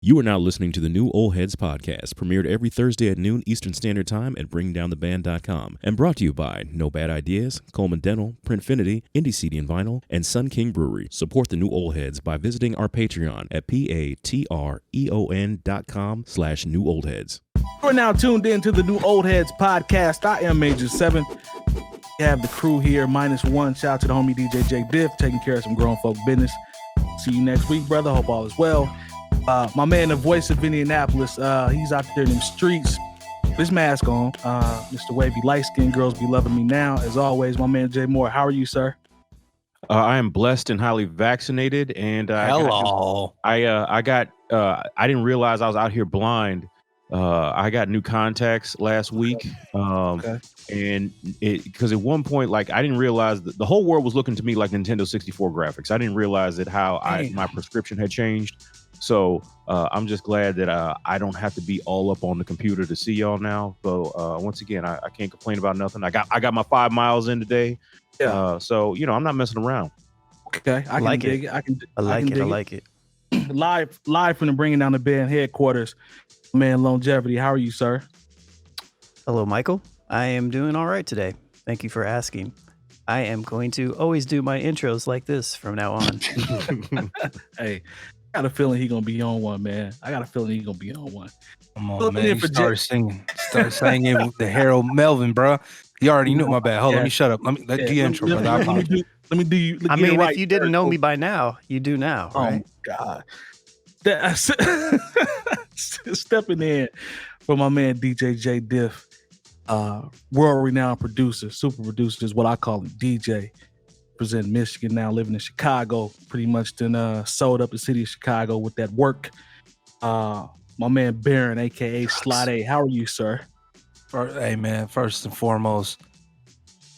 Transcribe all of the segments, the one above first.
You are now listening to the new Old Heads podcast, premiered every Thursday at noon Eastern Standard Time at BringDownTheBand.com, and brought to you by No Bad Ideas, Coleman Dental, Printfinity, Indie CD and Vinyl, and Sun King Brewery. Support the new Old Heads by visiting our Patreon at patreon.com/newoldheads. We're now tuned in to the new Old Heads podcast. I am Major 7. We have the crew here, -1. Shout out to the homie DJ Jay Diff, taking care of some grown folk business. See you next week, brother. Hope all is well. My man, the voice of Indianapolis, he's out there in them streets. His mask on. Mr. Wavy, light-skinned girls be loving me now. As always, my man Jay Moore. How are you, sir? I am blessed and highly vaccinated, and hello. I didn't realize I was out here blind. I got new contacts last week, and because at one point, like, I didn't realize that the whole world was looking to me like Nintendo 64 graphics. I didn't realize that my prescription had changed. So I'm just glad that I don't have to be all up on the computer to see y'all now. So once again, I can't complain about nothing. I got my 5 miles in today. Yeah. So I'm not messing around. Okay, I like it. I like it. Live from the Bringing Down the Band headquarters, man. Longevity. How are you, sir? Hello, Michael. I am doing all right today. Thank you for asking. I am going to always do my intros like this from now on. Hey. I got a feeling he's gonna be on one, man. Come on, man. You start singing with the Harold Melvin, bro. You already knew. My bad. Hold on, let me shut up. Let me do your intro, brother. Let me do you. I mean, if you didn't know me by now, you do now, right? Oh God, stepping in for my man DJ Jay Diff, world-renowned producer, super producer is what I call him, DJ. Represent Michigan now, living in Chicago. Pretty much then sold up the city of Chicago with that work. My man Baron, aka 𝗡𝗲𝗄. How are you, sir? Hey man, first and foremost,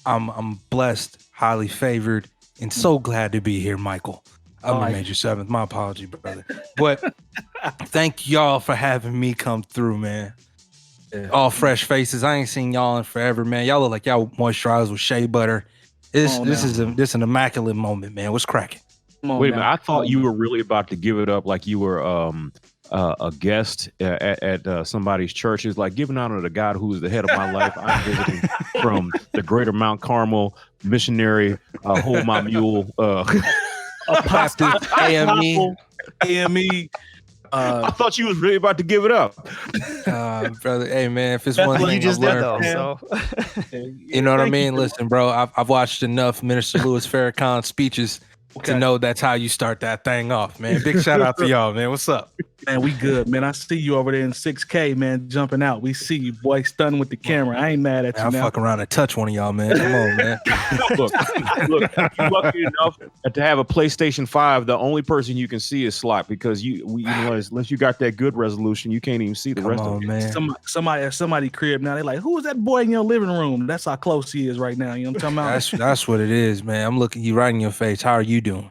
I'm blessed, highly favored, and so glad to be here, Michael. I'm in Major 7th. My apology, brother. But thank y'all for having me come through, man. Yeah. All fresh faces. I ain't seen y'all in forever, man. Y'all look like y'all moisturized with shea butter. This is an immaculate moment, man. What's cracking? Wait a minute. I thought you were really about to give it up like you were a guest at somebody's church. It's like giving honor to God who is the head of my life. I'm visiting from the greater Mount Carmel missionary, hold my mule, Baptist AME. I thought you was really about to give it up. Brother, hey man, if it's one thing you just did though, so you know what I mean? Listen, bro, I've watched enough Minister Louis Farrakhan speeches to know that's how you start that thing off, man. Big shout out to y'all, man. What's up? Man, we good, man. I see you over there in 6K, man, jumping out. We see you, boy, stunning with the camera. I ain't mad at you. I'll fuck around and touch one of y'all, man. Come on, man. Look, you're lucky enough to have a PlayStation 5. The only person you can see is Slot because unless you got that good resolution, you can't even see the rest of it. Man. Somebody crib now. They're like, who is that boy in your living room? That's how close he is right now. You know what I'm talking about? That's what it is, man. I'm looking you right in your face. How are you doing?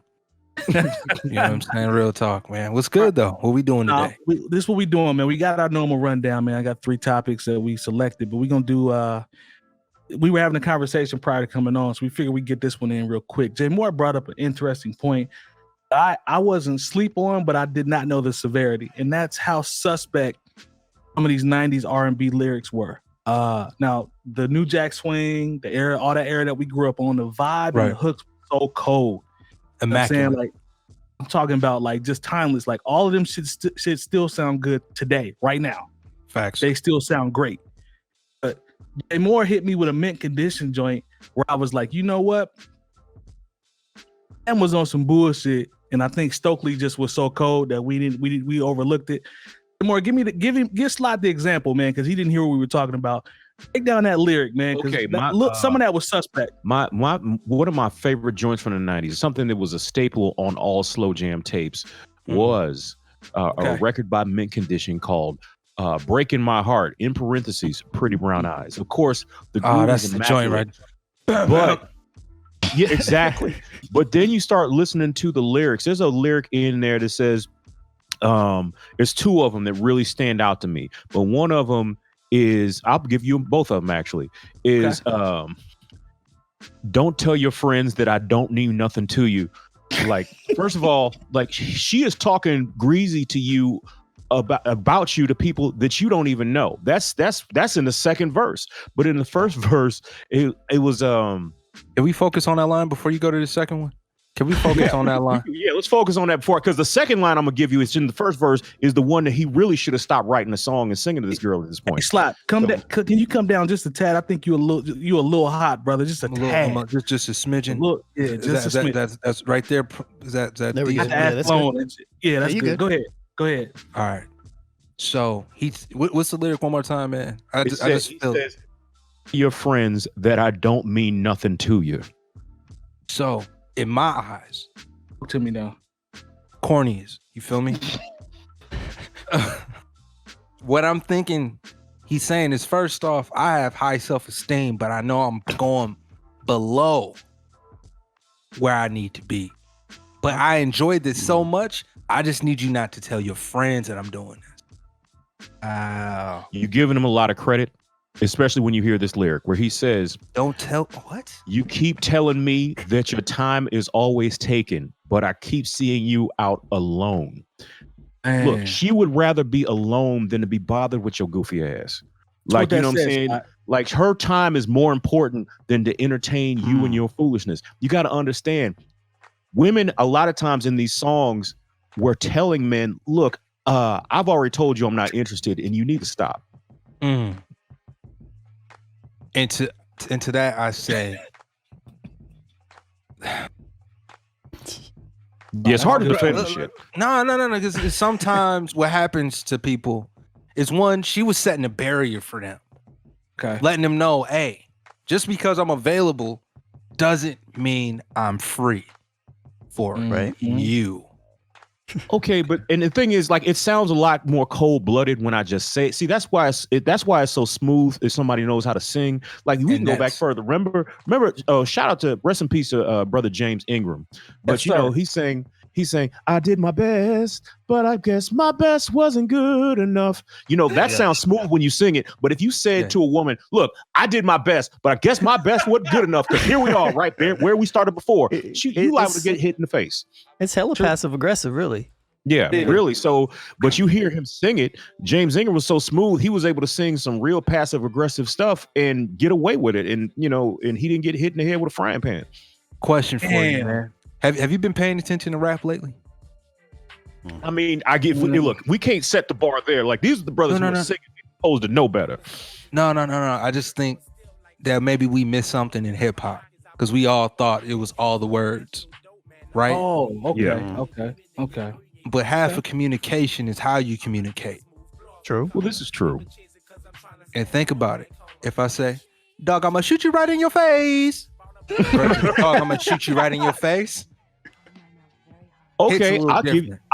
You know what I'm saying? Real talk, man. What's good though? What we doing today? This is what we doing, man. We got our normal rundown, man. I got 3 topics that we selected, but we're gonna do we were having a conversation prior to coming on, so we figured we'd get this one in real quick. Jay Moore brought up an interesting point. I wasn't sleep on, but I did not know the severity, and that's how suspect some of these 90s R&B lyrics were. Now the New Jack Swing, the era, all that era that we grew up on, the vibe and the hooks were so cold. Immaculate. I'm talking about like just timeless. Like all of them should still sound good today, right now. Facts. They still sound great. But Jay Moore hit me with a mint condition joint where I was like, you know what? And was on some bullshit, and I think Stokely just was so cold that we overlooked it. Jay Moore, give Slot the example, man, because he didn't hear what we were talking about. Take down that lyric, man. Okay, some of that was suspect. One of my favorite joints from the 90s, something that was a staple on all slow jam tapes, was a record by Mint Condition called "Breaking My Heart" in parentheses Pretty Brown Eyes. Of course, the groove that's is the joint, right? But yeah, exactly. But then you start listening to the lyrics. There's a lyric in there that says, "There's 2 of them that really stand out to me, but one of them." I'll give you both of them actually, don't tell your friends that I don't mean nothing to you. Like, first of all, like she is talking greasy to you about you to people that you don't even know. That's in the second verse. But in the first verse, it was Can we focus on that line before you go to the second one? Can we focus on that line? Yeah, let's focus on that before, because the second line I'm gonna give you is in the first verse is the one that he really should have stopped writing a song and singing to this girl at this point. Slap, can you come down just a tad? I think you a little hot, brother. Just a tad. Just a smidgen. Just a smidgen. That's right there. Is that there we go. That's good. Yeah, that's good. Go ahead. All right. So what's the lyric one more time, man? I just feel says, your friends that I don't mean nothing to you. So in my eyes, talk to me now. Corny is, you feel me? What I'm thinking he's saying is, first off, I have high self-esteem, but I know I'm going below where I need to be. But I enjoyed this so much, I just need you not to tell your friends that I'm doing this. You're giving him a lot of credit, especially when you hear this lyric where he says, don't tell what? You keep telling me that your time is always taken, but I keep seeing you out alone. Man. Look, she would rather be alone than to be bothered with your goofy ass. Like, you know what I'm saying? Like, her time is more important than to entertain you and your foolishness. You got to understand, women, a lot of times in these songs, were telling men, look, I've already told you I'm not interested and you need to stop. And to that I say, yeah, it's hard to defend this shit. No, because sometimes what happens to people is, one, she was setting a barrier for them. Okay. Letting them know, hey, just because I'm available doesn't mean I'm free for you. Okay, but and the thing is, like, it sounds a lot more cold-blooded when I just say it. See, that's why it's so smooth if somebody knows how to sing. Like, we can go back further. Remember, shout out to, rest in peace to brother James Ingram. But you know, he's saying, I did my best, but I guess my best wasn't good enough. You know, that sounds smooth when you sing it. But if you said to a woman, look, I did my best, but I guess my best wasn't good enough, because here we are right there where we started before. You liable to get hit in the face. It's hella passive aggressive, really. Yeah, really. So, but you hear him sing it. James Ingram was so smooth, he was able to sing some real passive aggressive stuff and get away with it. And, you know, and he didn't get hit in the head with a frying pan. Question for you, man. Have you been paying attention to rap lately? I mean, look, we can't set the bar there. Like, these are the brothers who are singing, supposed to know better. No. I just think that maybe we missed something in hip hop, because we all thought it was all the words, right? Oh, okay, yeah. Okay. But half of communication is how you communicate. True. Well, this is true. And think about it. If I say, dog, I'm gonna shoot you right in your face. Dog, I'm gonna shoot you right in your face. Okay, I'll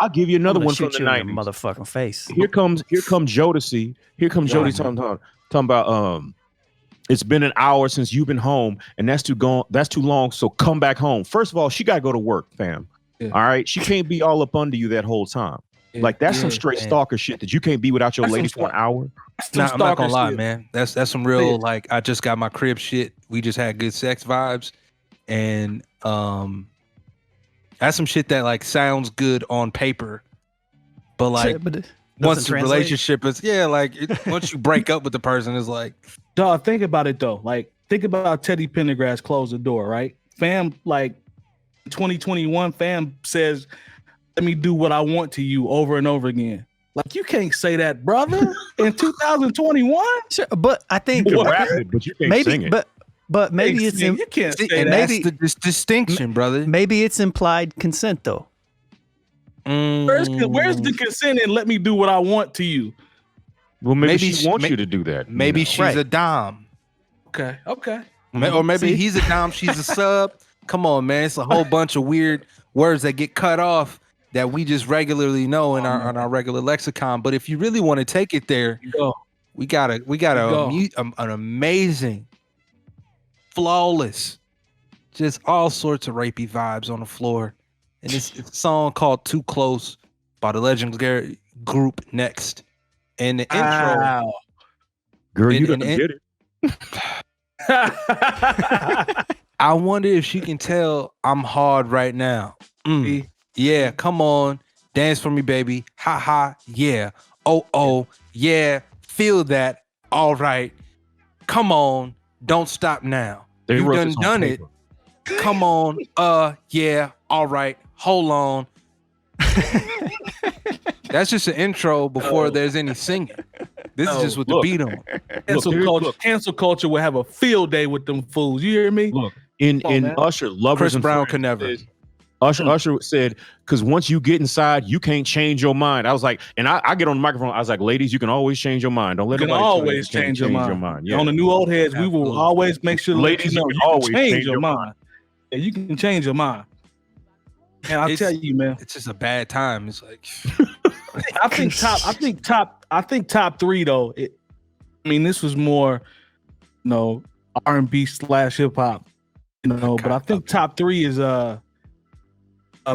give you another one from the 90s. Motherfucking face. Here comes Jodeci. Here comes Jodeci talking about it's been an hour since you've been home, and that's too long. So come back home. First of all, she gotta go to work, fam. Yeah. All right, she can't be all up under you that whole time. Yeah. Like, that's some straight stalker shit that you can't be without your lady for an hour. Nah, I'm not gonna lie, man. That's some real, like, I just got my crib shit. We just had good sex vibes, and that's some shit that, like, sounds good on paper, but like once the relationship is once you break up with the person, it's like, dog, think about it though. Like, think about Teddy Pendergrass Close the Door, right? Fam, like, 2021, fam says, let me do what I want to you over and over again. Like, you can't say that, brother, in 2021. Sure, but I think you can rap it, but you can't sing it. But maybe it's you can't say that. Maybe the distinction, brother. Maybe it's implied consent though. Where's the consent and let me do what I want to you? Well, maybe she wants you to do that. Maybe she's a dom. Okay. Or maybe he's a dom, she's a sub. Come on, man. It's a whole bunch of weird words that get cut off that we just regularly know in our regular lexicon. But if you really want to take it there, we got an amazing, flawless, just all sorts of rapey vibes on the floor. And it's a song called Too Close by the Lonegevity group Next. And the intro. Girl, you done get it. I wonder if she can tell I'm hard right now. Yeah, come on. Dance for me, baby. Ha ha, yeah. Oh, yeah. Feel that. All right. Come on. Don't stop now. They You wrote this on done it. paper. Come on. Yeah. All right. Hold on. That's just an intro before there's any singing. This is just with the beat on. Cancel culture will have a field day with them fools. You hear me? Look, in Usher, Lovers Chris and Brown Friends could never. Usher said, because once you get inside, you can't change your mind. I was like, and I get on the microphone. I was like, ladies, you can always change your mind. Don't let nobody always tell you change you your can't mind. Yeah. On the new old heads, we will always make sure, ladies, you can can always change your mind. Yeah, you can change your mind. And I'll tell you, man, it's just a bad time. It's like I think top three though. This was more, R&B / hip hop, But I think top three is a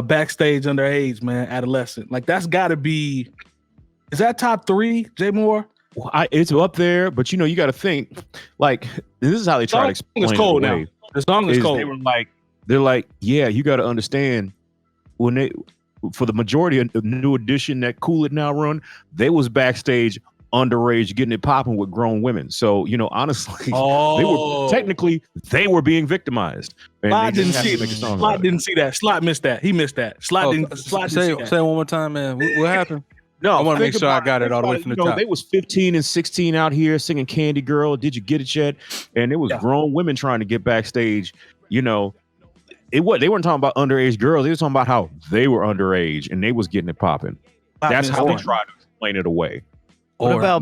backstage underage, man, adolescent. Like that's got to be. Is that top three, Jay Moore? Well, it's up there, but you got to think. Like this is how they try to explain it's cold it now. away. The song is cold. They're like, yeah, you got to understand when for the majority of the New Edition that Cool It Now run, they was backstage underage getting it popping with grown women. So, honestly, they were being victimized. And Slot didn't see that. Slot missed that. He missed that. Say it one more time, man. What happened? No, I want to make sure I got it all the way from the top. They was 15 and 16 out here singing Candy Girl, Did You Get It Yet? And it was grown women trying to get backstage. They weren't talking about underage girls. They were talking about how they were underage and they was getting it popping. That's how they tried to explain it away. What about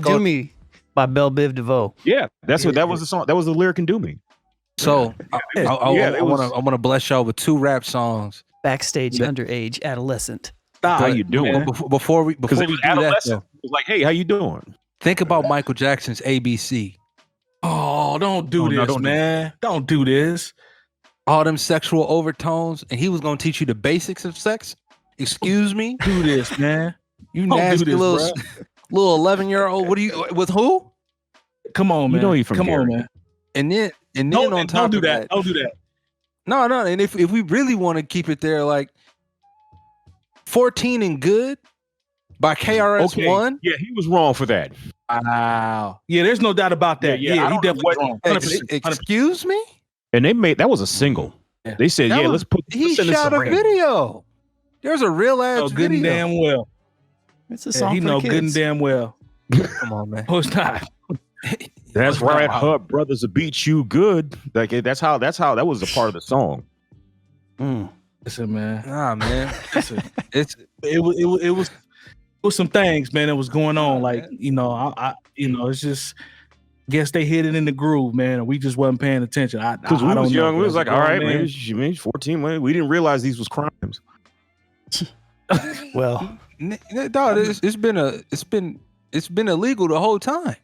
Do Me by Belle Biv DeVoe? Yeah, that was the song. That was the lyric in Do Me. So I want to bless y'all with 2 rap songs. Backstage underage adolescent. How you doing? Before we do that, though, it was like, hey, how you doing? Think about Michael Jackson's ABC. Oh, don't do this, man. Don't do this. All them sexual overtones, and he was gonna teach you the basics of sex. Excuse me? Do this, man. You nasty little 11-year-old. What are you with who? Come on, man. You from Gary. On, man. And then on top of that. Don't do that. No. And if we really want to keep it there, like 14 and Good by KRS-One. Yeah, he was wrong for that. Wow. Yeah, there's no doubt about that. Yeah, he definitely was wrong. 100%. Excuse me? And that was a single. Yeah. They said, let's put. He shot a video. There's a real ass video. Good and damn well. It's a song for kids. Good and damn well. Come on, man. Oh, it's not. That's right. Her brothers will beat you good. Like that's how that was a part of the song. Listen, man. Nah, man. Listen, it was some things, man, that was going on. Like, it's just. Guess they hit it in the groove, man, and we just wasn't paying attention. Because we was young, we was like, all right, man, she's 14, man. We didn't realize these was crimes. Well, dog, it's been illegal the whole time.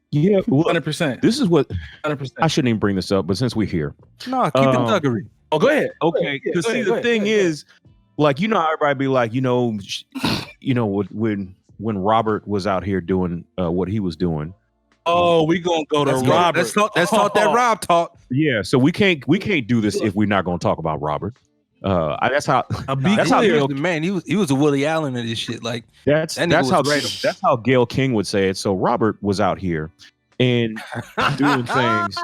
Yeah, 100%. This is what 100%. I shouldn't even bring this up, but since we're here, no, keep it thuggery. Oh, go ahead. Okay, because the thing is, like, everybody be like, when Robert was out here doing what he was doing. Oh, we gonna go to Robert. Let's talk that Rob talk. Yeah, so we can't do this if we're not gonna talk about Robert. That's how he was the man. He was a Willie Allen of this shit. Like that's how 𝐏𝐿 would say it. So Robert was out here and doing things,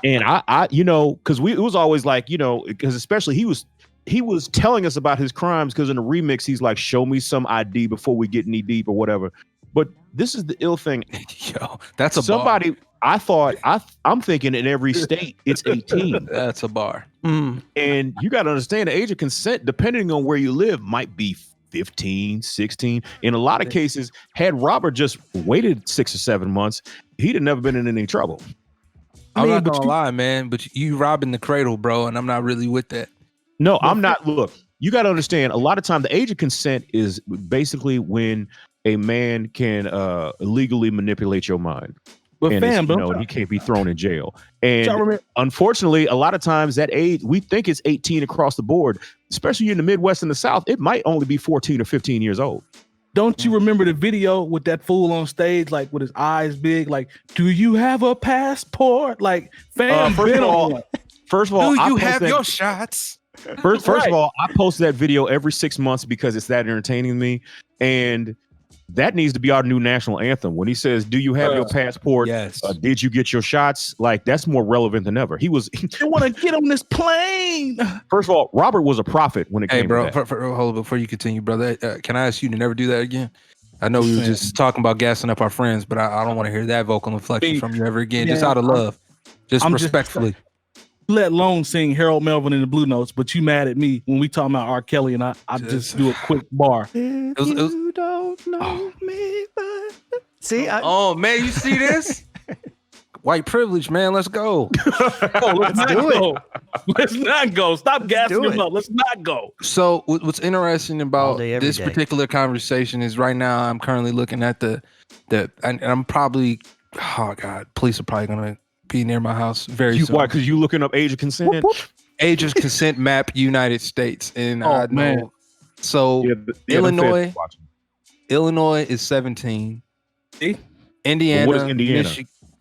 and I because it was always like because especially he was telling us about his crimes because in the remix he's like, show me some ID before we get knee deep or whatever. But this is the ill thing. Yo, that's a somebody. Bar. I'm thinking in every state it's 18. That's a bar. And you got to understand the age of consent, depending on where you live, might be 15, 16. In a lot of cases, had Robert just waited 6 or 7 months, he'd have never been in any trouble. I'm not gonna lie, man, but you robbing the cradle, bro, and I'm not really with that. No, I'm not. Look, you got to understand. A lot of time, the age of consent is basically when a man can legally manipulate your mind. But and he can't be thrown in jail. And unfortunately, a lot of times that age, we think it's 18 across the board, especially in the Midwest and the South. It might only be 14 or 15 years old. Don't you remember the video with that fool on stage, like with his eyes big, like, do you have a passport? Like, first of all, do you have your shots? First of all, I post that video every 6 months because it's that entertaining to me, and that needs to be our new national anthem. When he says, "Do you have your passport? Yes. Did you get your shots?" Like, that's more relevant than ever. He was. I want to get on this plane. First of all, Robert was a prophet when it came. Hey, bro, to that. hold on, before you continue, brother. Can I ask you to never do that again? I know we were just talking about gassing up our friends, but I don't want to hear that vocal inflection from you ever again. Just out of love, just respectfully. Let Lone sing Harold Melvin in the Blue Notes, but you mad at me when we talking about R. Kelly, and I just do a quick bar. You don't know me, but... See, oh man, you see this? White privilege, man. Let's go. Let's do it. Let's not go. Stop gassing him up. Let's not go. So what's interesting about this day. particular conversation is right now I'm currently looking at the and I'm probably, oh God, police are probably gonna be near my house very soon. Why? Because you looking up age of consent? Whoop, whoop. Age of consent map United States. And I know. Man. So Illinois is 17. See? Indiana, what is Indiana?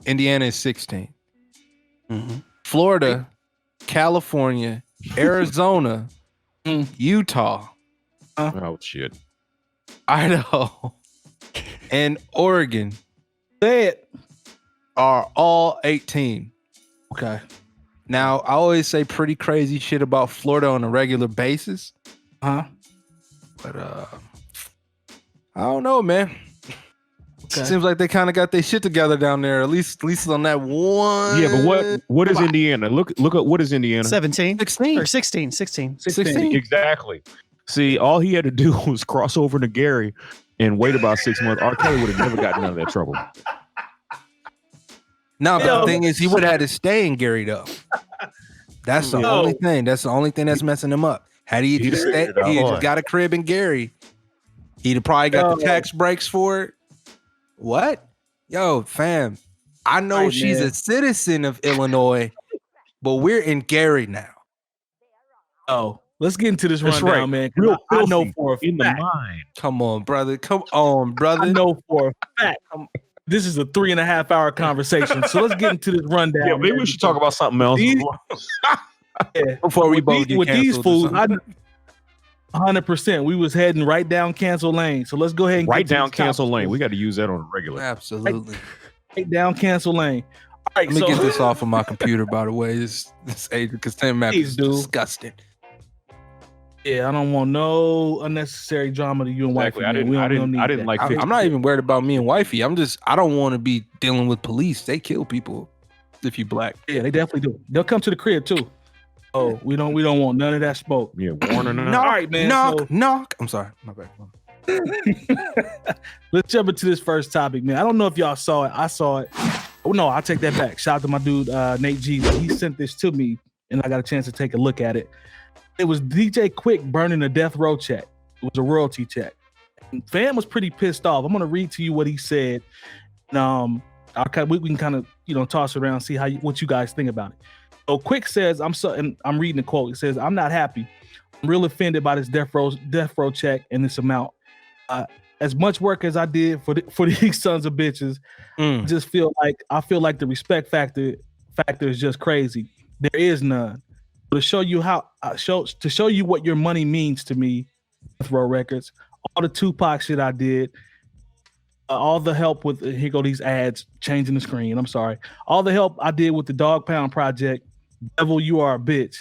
Indiana is 16. Mm-hmm. Florida, California, Arizona, Utah, Oh shit! Idaho, and Oregon Say it. are all 18. Okay. Now, I always say pretty crazy shit about Florida on a regular basis, Huh? but I don't know, man. Okay. Seems like they kind of got their shit together down there, at least on that one. Yeah, but what is Indiana? Look up what is Indiana? 17 16 or 16. 16. 16. Exactly. See, all he had to do was cross over to Gary and wait about 6 months. R. Kelly would have never gotten out of that trouble. No, but the thing is, he would have had to stay in Gary though. That's the only thing. That's the only thing that's messing him up. Had he just stayed, he had just got a crib in Gary, he'd have probably got the tax breaks for it. What? Yo, fam, I know she's a citizen of Illinois, but we're in Gary now. Oh, let's get into this rundown, man. I know for a fact. In the mind. Come on, brother. Come on, brother. I know for a fact. This is a 3.5 hour conversation. So let's get into this rundown. Yeah, maybe we should talk about something else before we both get with these canceled. fools. 100%. We was heading right down Cancel Lane. So let's go ahead and right get down Cancel Lane. We got to use that on a regular. Absolutely. Right down Cancel Lane. All right, Let me get this off of my computer, by the way. This age of consent map is disgusting. Yeah, I don't want no unnecessary drama to you and wifey. I didn't like. I'm not even worried about me and wifey. I don't want to be dealing with police. They kill people if you black. Yeah, they definitely do. They'll come to the crib too. Oh, we don't want none of that smoke. Yeah, Warner. All right, man. Knock. I'm sorry. My bad. Let's jump into this first topic, man. I don't know if y'all saw it. I saw it. Oh no, I'll take that back. Shout out to my dude Nate G. He sent this to me, and I got a chance to take a look at it. It was DJ Quik burning a death row check. It was a royalty check. And fam was pretty pissed off. I'm gonna read to you what he said. And, we can kind of toss it around and see what you guys think about it. So Quik says, and I'm reading the quote. It says, "I'm not happy. I'm real offended by this death row check and this amount. As much work as I did for these sons of bitches, I just feel like the respect factor is just crazy. There is none. To show you what your money means to me, Death Row Records, all the Tupac shit I did, all the help with here go these ads changing the screen. I'm sorry. All the help I did with the Dog Pound project. Devil, you are a bitch.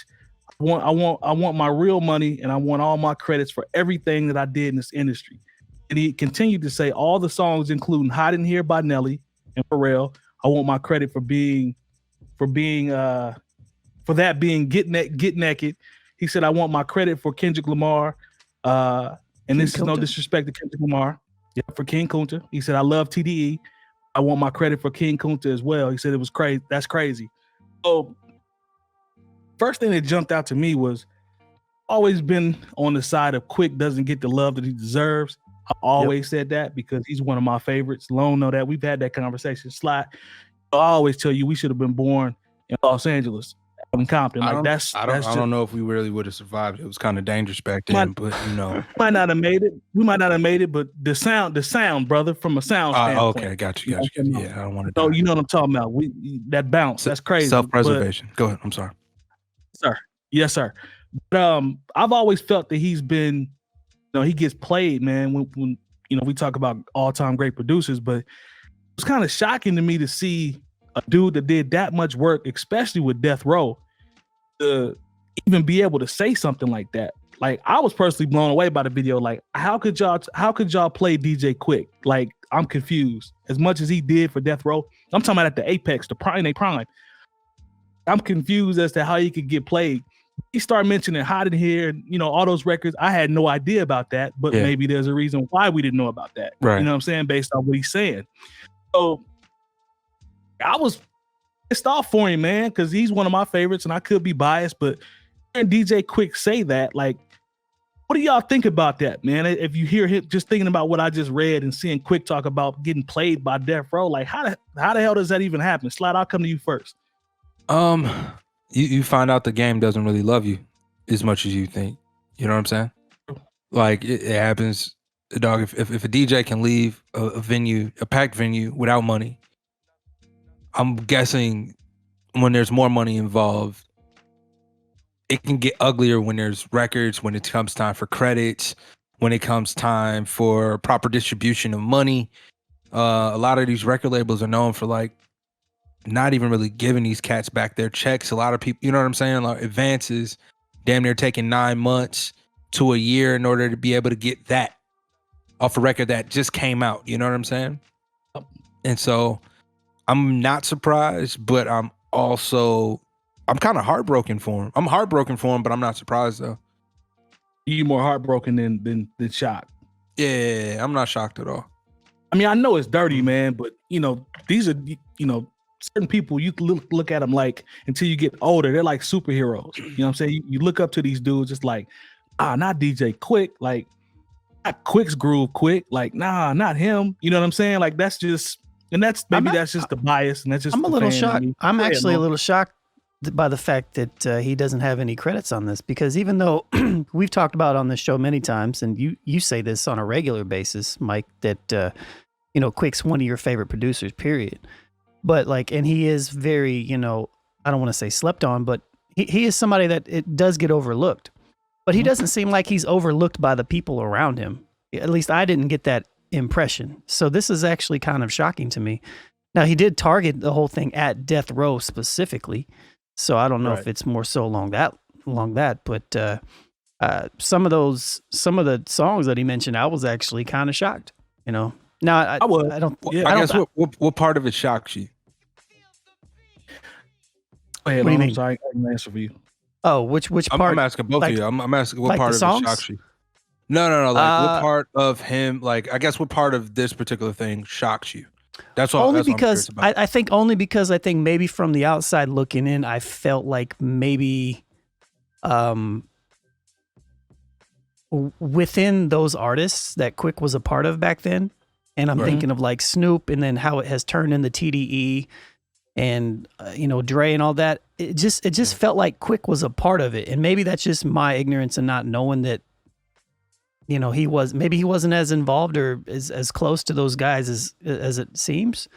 I want my real money, and I want all my credits for everything that I did in this industry." And he continued to say, all the songs, including "Hot in Here" by Nelly and Pharrell, I want my credit for that being Get Naked. He said, I want my credit for Kendrick Lamar. And this is no disrespect to Kendrick Lamar. Yeah, for 𝐀𝐁𝐎. He said, I love TDE. I want my credit for 𝐀𝐁𝐎 as well. He said it was crazy. That's crazy. So first thing that jumped out to me was always been on the side of Quik doesn't get the love that he deserves. I always said that because he's one of my favorites. Lone know that. We've had that conversation. Sly, I always tell you we should have been born in Los Angeles, in Compton. I don't know if we really would have survived. It was kind of dangerous back then, but might not have made it. We might not have made it, but the sound, brother, from a sound standpoint. Okay, got you. Yeah, I don't want to. So you know what I'm talking about. That bounce, that's crazy. Self-preservation. Go ahead. I'm sorry, sir. Yes, sir. But I've always felt that he's been, he gets played, man, when we talk about all-time great producers, but it's kind of shocking to me to see a dude that did that much work, especially with Death Row, to even be able to say something like that. Like, I was personally blown away by the video. Like, how could y'all play DJ Quik? Like, I'm confused. As much as he did for Death Row, I'm talking about at the apex, the prime. I'm confused as to how he could get played. He started mentioning Hot in Here, all those records. I had no idea about that, but maybe there's a reason why we didn't know about that. Right. You know what I'm saying? Based on what he's saying. So I was pissed off for him, man, because he's one of my favorites, and I could be biased, but hearing DJ Quik say that, like, what do y'all think about that, man? If you hear him just thinking about what I just read and seeing Quik talk about getting played by Death Row, like, how the hell does that even happen? Slide, I'll come to you first. You find out the game doesn't really love you as much as you think. You know what I'm saying? Like, it happens, dog. If a DJ can leave a venue, a packed venue, without money, I'm guessing when there's more money involved, it can get uglier when there's records, when it comes time for credits, when it comes time for proper distribution of money. A lot of these record labels are known for, like, not even really giving these cats back their checks. A lot of people, you know what I'm saying? Like, advances, damn near taking 9 months to a year in order to be able to get that off a record that just came out. You know what I'm saying? And so I'm not surprised, but I'm kind of heartbroken for him. I'm heartbroken for him, but I'm not surprised though. You more heartbroken than shocked? Yeah, I'm not shocked at all. I mean, I know it's dirty, man, but these are certain people. You look at them like, until you get older, they're like superheroes. You know what I'm saying? You look up to these dudes. It's like, not DJ Quik, like not Quik's groove Quik, like not him. You know what I'm saying? Like, that's just, and that's just the bias, and that's just. I'm a little shocked. I'm actually a little shocked by the fact that he doesn't have any credits on this, because even though we've talked about on this show many times, and you say this on a regular basis, Mike, that Quik's one of your favorite producers, period. But like, and he is very, I don't want to say slept on, but he is somebody that it does get overlooked. But he doesn't seem like he's overlooked by the people around him. At least I didn't get that impression. So this is actually kind of shocking to me. Now, he did target the whole thing at Death Row specifically, so I don't know if it's more so along that. But some of the songs that he mentioned, I was actually kind of shocked. Now I guess what part of it shocks you? What do you mean? Sorry, I can answer for you. Oh, which part? I'm asking both of you. I'm asking what part of it shocks you. No. Like, what part of him? Like, I guess what part of this particular thing shocks you? That's all. Only because I think maybe from the outside looking in, I felt like maybe within those artists that Quik was a part of back then, and I'm thinking of like Snoop, and then how it has turned into TDE and Dre and all that. It just felt like Quik was a part of it, and maybe that's just my ignorance and not knowing that. He wasn't as involved or as close to those guys as it seems,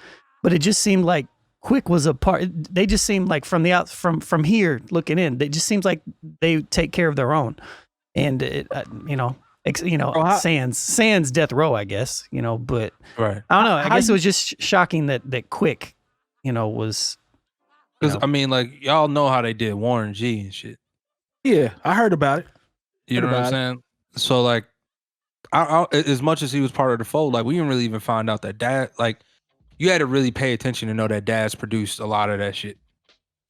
but it just seemed like Quik was a part. They just seemed like from here looking in, it just seems like they take care of their own, and sans Death Row, I guess. But right. I don't know. I guess it was just shocking that Quik, was. Because I mean, like, y'all know how they did Warren G and shit. Yeah, I heard about it. You know what I'm saying? So like. I, as much as he was part of the fold, like, we didn't really even find out that Dad, like, you had to really pay attention to know that Dad's produced a lot of that shit.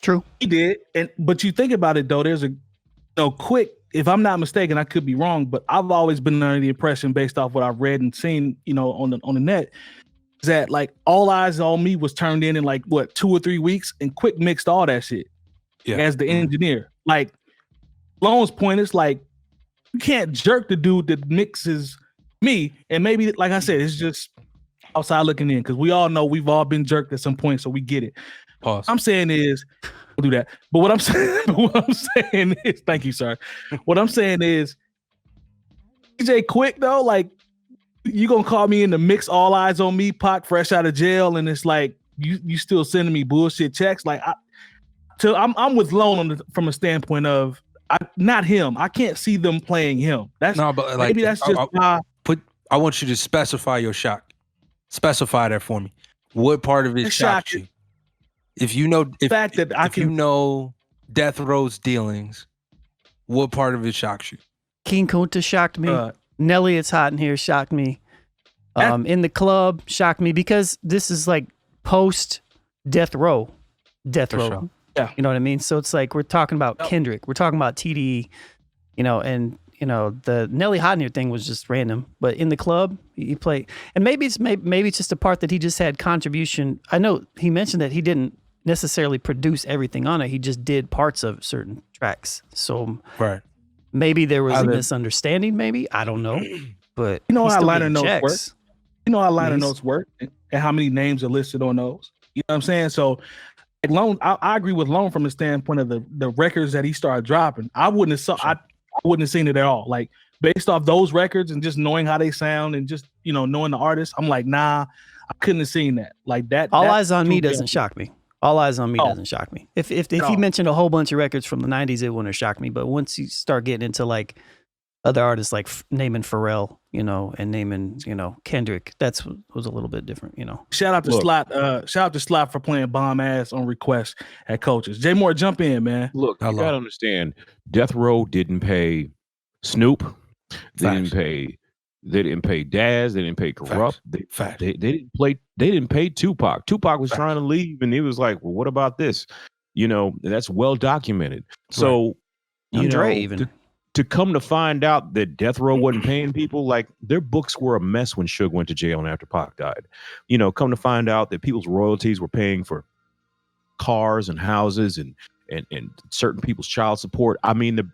True. He did. But you think about it though, there's Quik, if I'm not mistaken, I could be wrong, but I've always been under the impression, based off what I've read and seen, on the net, is that like All Eyes on Me was turned in like 2 or 3 weeks, and Quik mixed all that shit as the engineer. Like, Lone's point is like, you can't jerk the dude that mixes me. And maybe, like I said, it's just outside looking in, because we all know we've all been jerked at some point, so we get it. Pause. I'm saying is, we'll do that. But what I'm saying is, thank you, sir. What I'm saying is, DJ Quik though, like, you gonna call me in to mix All Eyes on Me, Pac fresh out of jail, and it's like you still sending me bullshit checks? Like, I'm with Lone from a standpoint of, not him. I can't see them playing him. That's no, but like, maybe that's just I want you to specify your shock. Specify that for me. What part of it shocked you? If you know, you know Death Row's dealings, what part of it shocks you? 𝐀𝐁𝐎𝐃 shocked me. Nelly, It's Hot in Here shocked me. In the club shocked me because this is like post Death Row. Sure. Yeah. You know what I mean? So it's like we're talking about Kendrick, we're talking about TDE, and the Nelly Hot in Here thing was just random. But in the club, he played, and maybe it's just a part that he just had contribution. I know he mentioned that he didn't necessarily produce everything on it. He just did parts of certain tracks. So maybe there was a misunderstanding. Maybe I don't know. But you know how liner notes work. You know how liner notes work and how many names are listed on those. You know what I'm saying? So, like Lone, I agree with Lone from the standpoint of the records that he started dropping. I wouldn't have seen it at all. Like based off those records and just knowing how they sound and just knowing the artist, I'm like, nah, I couldn't have seen that. Like that. All Eyes on Me doesn't shock me. All Eyes on Me doesn't shock me. If he mentioned a whole bunch of records from the 90s, it wouldn't have shocked me. But once you start getting into like other artists like naming Pharrell, and naming, Kendrick, was a little bit different, Shout out to Slot for playing bomb ass on request at Coaches. Jay Moore, jump in, man. Look, you gotta understand, Death Row didn't pay Snoop. They didn't pay Daz. They didn't pay Corrupt. They didn't pay Tupac. Tupac was trying to leave, and he was like, "Well, what about this?" That's well documented. So, Dre even. To come to find out that Death Row wasn't paying people, like their books were a mess when Suge went to jail and after Pac died. Come to find out that people's royalties were paying for cars and houses and certain people's child support. I mean, the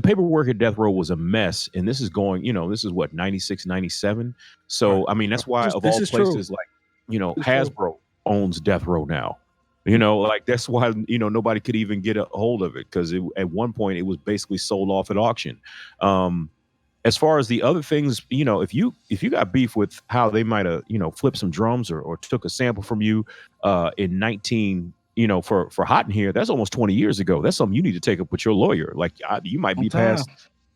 paperwork at Death Row was a mess. And this is going, this is what, 96, 97. So, I mean, that's why of all places, like, Hasbro owns Death Row now. Like that's why nobody could even get a hold of it, because at one point it was basically sold off at auction. As far as the other things, if you got beef with how they might have flipped some drums or took a sample from you in 19 for Hot in Here, that's almost 20 years ago. That's something you need to take up with your lawyer. Like you might be past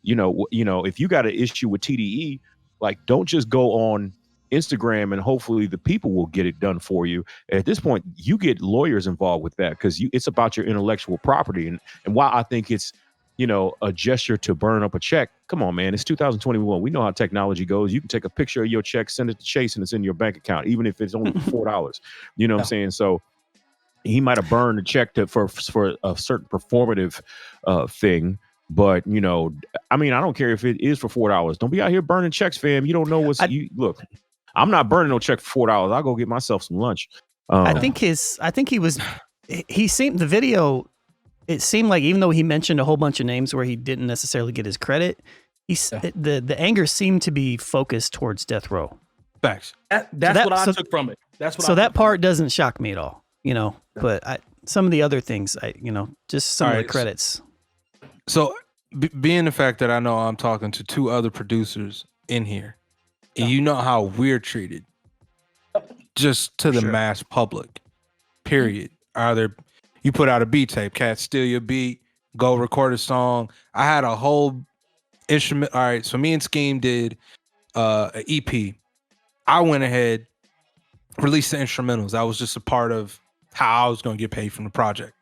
if you got an issue with TDE, like don't just go on Instagram and hopefully the people will get it done for you. At this point, you get lawyers involved with that because it's about your intellectual property. And while I think it's, a gesture to burn up a check, come on, man, it's 2021. We know how technology goes. You can take a picture of your check, send it to Chase, and it's in your bank account, even if it's only $4. You know what I'm saying? So he might have burned a check for a certain performative thing. But, I mean, I don't care if it is for $4. Don't be out here burning checks, fam. You don't know look. I'm not burning no check for $4. I'll go get myself some lunch. He seemed, the video, it seemed like even though he mentioned a whole bunch of names where he didn't necessarily get his credit, the anger seemed to be focused towards Death Row. Facts. That's what I took from it. That part doesn't shock me at all, but some of the other things, just some of the credits. So being the fact that I know I'm talking to two other producers in here, and you know how we're treated just to the mass public, period. Either you put out a beat tape, cats steal your beat, go record a song. I had a whole instrument. All right, so me and Scheme did an EP. I went ahead, released the instrumentals. That was just a part of how I was going to get paid from the project,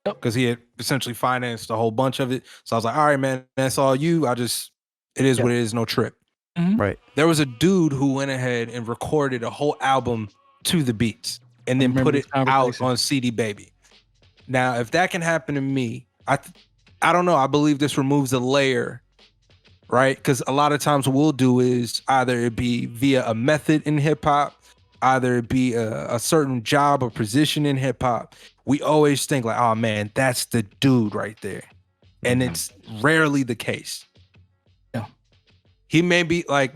because he had essentially financed a whole bunch of it. So I was like, all right, man, that's all you. It is what it is, no trip. Mm-hmm. Right. There was a dude who went ahead and recorded a whole album to the beats and then put it out on CD Baby. Now, if that can happen to me, I don't know. I believe this removes a layer, right? Because a lot of times what we'll do is either it be via a method in hip hop, either it be a certain job or position in hip hop. We always think like, oh man, that's the dude right there. And it's rarely the case. He may be like,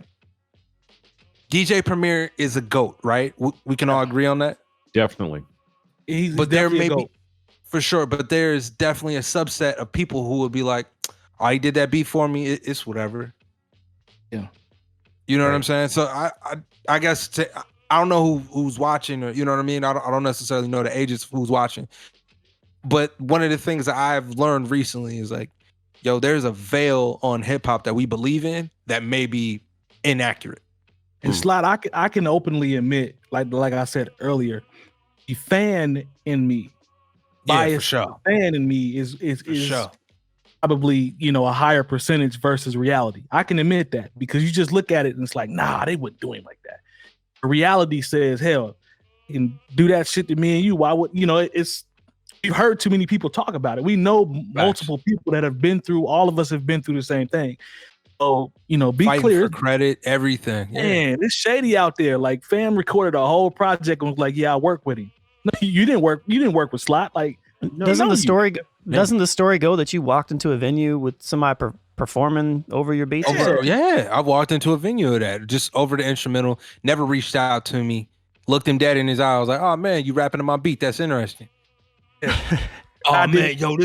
DJ Premier is a GOAT, right? We can all agree on that? Definitely. But there may be, for sure, but there is definitely a subset of people who would be like, oh, he did that beat for me, it's whatever. Yeah. You know what I'm saying? So I guess, I don't know who's watching, or you know what I mean? I don't necessarily know the ages of who's watching. But one of the things that I've learned recently is like, yo, there's a veil on hip hop that we believe in that may be inaccurate. And Slot, I can openly admit, like I said earlier, the fan in me, bias, for sure. fan in me is sure. probably, you know, a higher percentage versus reality. I can admit that because you just look at it and it's like, nah, they wouldn't do him like that. Reality says, hell, you can do that shit to me and you. Why would, you know, you've heard too many people talk about it. We know multiple people that have been through, all of us have been through the same thing. So, you know, be fighting clear. For credit, everything. Man, it's shady out there. Like, fam recorded a whole project and was like, yeah, I work with him. No, you didn't work with Slot. Like, doesn't the story go that you walked into a venue with somebody performing over your beats? Yeah, I walked into a venue of that, just over the instrumental, never reached out to me, looked him dead in his eye. I was like, oh man, you rapping on my beat. That's interesting. Yeah. Oh man, yo,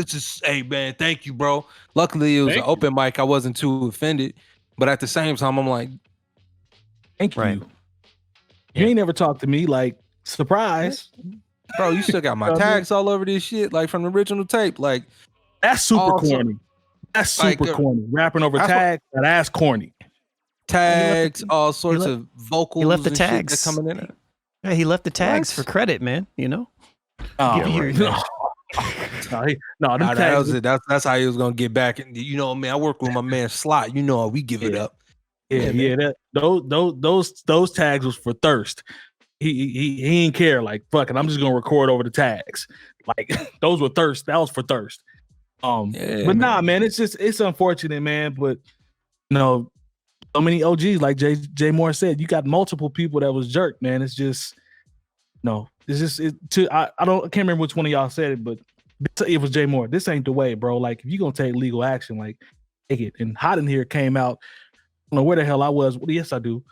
hey man, thank you, bro. Luckily it was an open mic. I wasn't too offended, but at the same time, I'm like, thank you. You ain't never talked to me. Like, surprise. Bro, you still got my tags all over this shit, like from the original tape. Like, that's super corny. That's super corny. Rapping over tags, that's corny. Tags, all sorts of vocals. He left the tags coming in. Yeah, he left the tags for credit, man. You know. That's how he was gonna get back. And you know, man, I work with my man Slot. You know, we give it up. Those tags was for thirst. He ain't care. Like, fuck it, I'm just gonna record over the tags. Like, those were thirst. That was for thirst. But nah, man, it's unfortunate, man. But you know, so many OGs, like Jay Moore said, you got multiple people that was jerked, man. It's just I can't remember which one of y'all said it, but it was Jay Moore. This ain't the way, bro. Like, if you gonna take legal action, like, take it. And Hot in Here came out. I don't know where the hell I was. Well, yes, I do.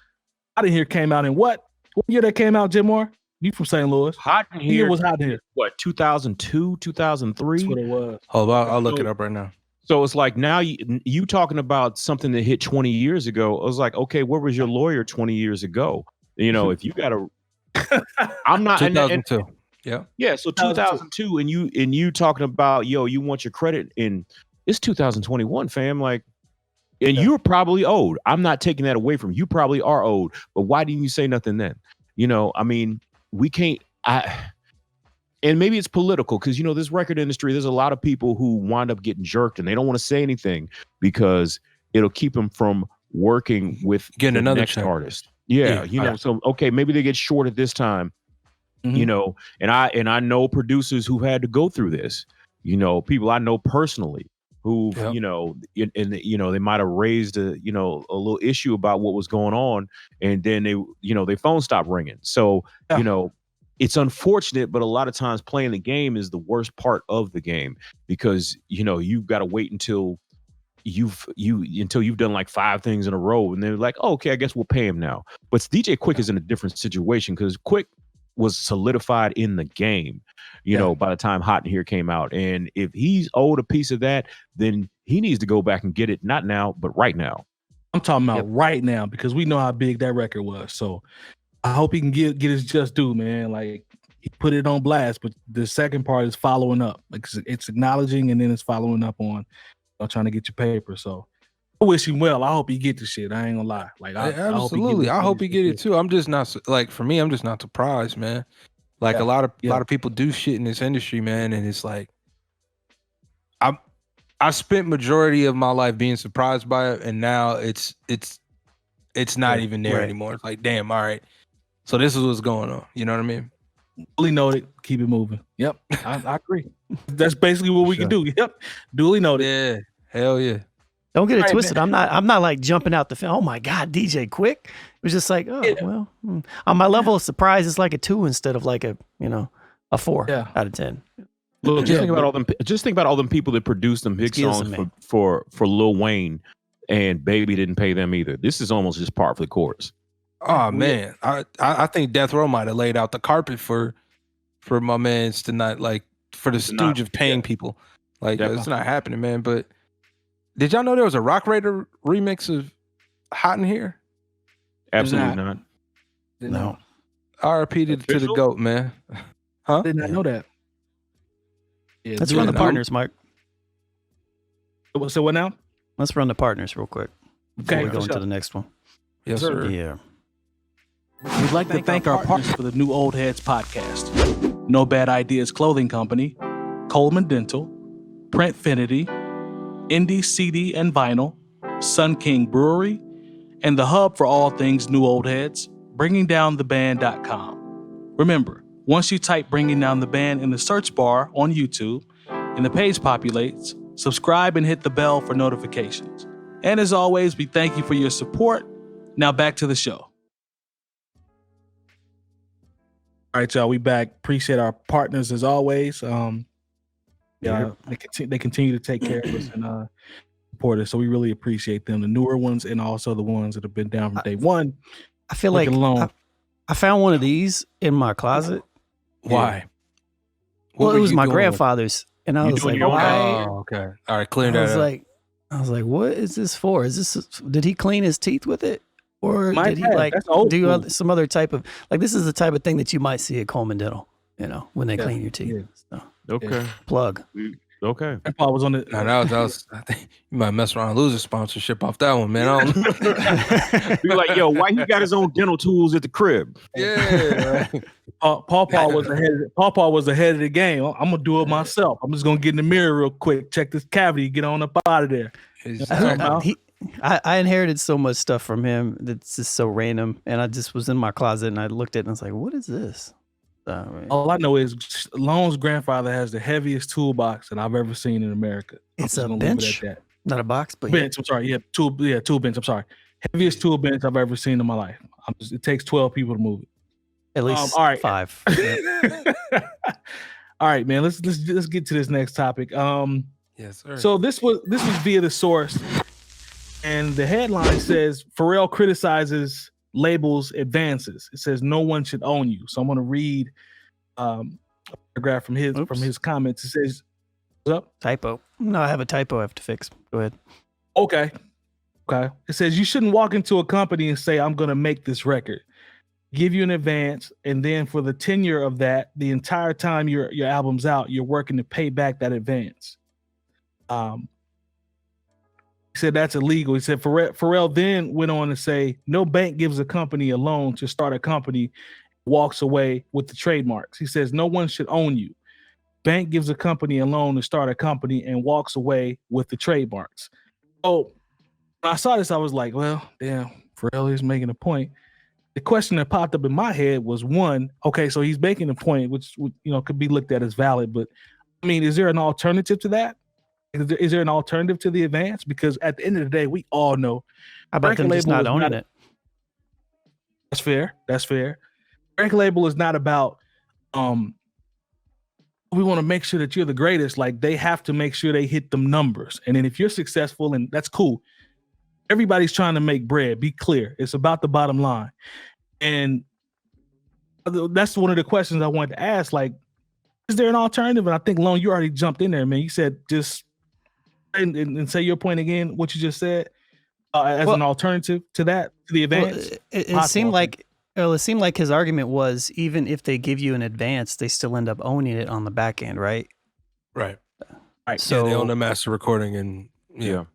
Hot in Here came out in what year that came out, Jay Moore? You from St. Louis? Hot in Here was Hot in Here. What, 2002, 2003? That's what it was. Hold on, I'll look it up right now. So it's like now you talking about something that hit 20 years ago. I was like, okay, where was your lawyer 20 years ago? You know, if you got a I'm not 2002. Yeah. So 2002, and you talking about, yo, you want your credit in, it's 2021, fam. Like, and you're probably owed. I'm not taking that away from you. You probably are owed. But why didn't you say nothing then? You know, I mean, we can't. And maybe it's political because, you know, this record industry, there's a lot of people who wind up getting jerked and they don't want to say anything because it'll keep them from working with getting another next artist. Yeah, you know, so okay, maybe they get short at this time, you know, and I know producers who had to go through this, you know, people I know personally who, you know, and you know, they might have raised a little issue about what was going on, and then their phone stopped ringing. So, you know, it's unfortunate, but a lot of times playing the game is the worst part of the game because, you know, you've got to wait until you've done like 5 things in a row, and they're like, oh, okay, I guess we'll pay him now. But DJ Quik is in a different situation because Quik was solidified in the game, you know, by the time Hot in Here came out. And if he's owed a piece of that, then he needs to go back and get it, not now, but right now. I'm talking about right now because we know how big that record was. So I hope he can get his just due, man. Like, he put it on blast, but the second part is following up. Like, it's acknowledging and then it's following up on trying to get your paper. So I wish him well. I hope he get the shit. I ain't gonna lie. Like, absolutely, I hope he get it too. I'm just not like, for me, I'm just not surprised, man. Like a lot of people do shit in this industry, man, and it's like I spent majority of my life being surprised by it, and now it's not even there anymore. It's like, damn, all right. So this is what's going on. You know what I mean? Duly noted. Keep it moving. Yep, I agree. That's basically what we can do. Yep, duly noted. Yeah, hell yeah. Don't get it twisted. Man. I'm not like jumping out the film. Oh my God, DJ Quik. It was just like, well, on my level of surprise, it's like a 2 instead of like a 4 out of 10. Look, just think about all them people that produced them big songs for Lil Wayne, and Baby didn't pay them either. This is almost just par for the course. Oh man, I think Death Row might have laid out the carpet for my mans to not, like, for the stooge of paying people. Like, it's not happening, man. But did y'all know there was a Rock Raider remix of Hot in Here? Absolutely not. No. RIP to the GOAT, man. Huh? Did not know that. Yeah, Let's run the partners, Mike. So what now? Let's run the partners real quick before we go into the next one. Yes, sir. Yeah. We'd like to thank our partners for the new Old Heads podcast. No Bad Ideas Clothing Company, Coleman Dental, Printfinity, Indie CD and Vinyl, Sun King Brewery, and the hub for all things New Old Heads, bringingdowntheband.com. Remember, once you type Bringing Down the Band in the search bar on YouTube and the page populates, subscribe and hit the bell for notifications. And as always, we thank you for your support. Now back to the show. All right, y'all, we back. Appreciate our partners as always. They continue to take care of us and support us, so we really appreciate them. The newer ones and also the ones that have been down from day one. I feel like I found one of these in my closet. Why? Well, it was my grandfather's, and I was like, "Why?" Oh, okay. All right, clear that up. I was like, "What is this for? Is this? Did he clean his teeth with it?" Or did he do some other type of, like, this is the type of thing that you might see at Coleman Dental, when they clean your teeth. Yeah. So, Okay. Plug. Okay. Grandpa was on the. No, that was. I think you might mess around and lose a sponsorship off that one, man. I don't Be like, yo, why he got his own dental tools at the crib? Yeah. Right. Pawpaw was ahead of the game. I'm gonna do it myself. I'm just gonna get in the mirror real quick, check this cavity, get on up out of there. I inherited so much stuff from him that's just so random, and I just was in my closet and I looked at it and I was like, "What is this?" All I know is Lone's grandfather has the heaviest toolbox that I've ever seen in America. It's a bench, not a box, but bench. I'm sorry, tool bench. I'm sorry, heaviest tool bench I've ever seen in my life. It takes 12 people to move it. At least all right. 5. All right, man. Let's get to this next topic. Yes, sir. So this was via the source, and the headline says Pharrell criticizes labels' advances. It says no one should own you. So I'm going to read a paragraph from his comments. It says, "What's up? Typo. No, I have a typo I have to fix. Go ahead." Okay. It says you shouldn't walk into a company and say, "I'm going to make this record." Give you an advance, and then for the tenure of that, the entire time your album's out, you're working to pay back that advance. He said that's illegal. He said Pharrell then went on to say, no bank gives a company a loan to start a company, walks away with the trademarks. He says no one should own you. Bank gives a company a loan to start a company and walks away with the trademarks. Oh, when I saw this, I was like, well, damn, Pharrell is making a point. The question that popped up in my head was one, okay, so he's making a point, which could be looked at as valid, but I mean, is there an alternative to that? Is there an alternative to the advance? Because at the end of the day, we all know. How about them just not owning it? That's fair. That's fair. Record label is not about, we want to make sure that you're the greatest. Like, they have to make sure they hit them numbers. And then if you're successful, and that's cool. Everybody's trying to make bread. Be clear. It's about the bottom line. And that's one of the questions I wanted to ask. Like, is there an alternative? And I think, Lone, you already jumped in there, man. You said just and say your point again, what you just said, as an alternative to that, to the advance. Well, it seemed like his argument was, even if they give you an advance, they still end up owning it on the back end, right? Right. So they own the master recording, and yeah.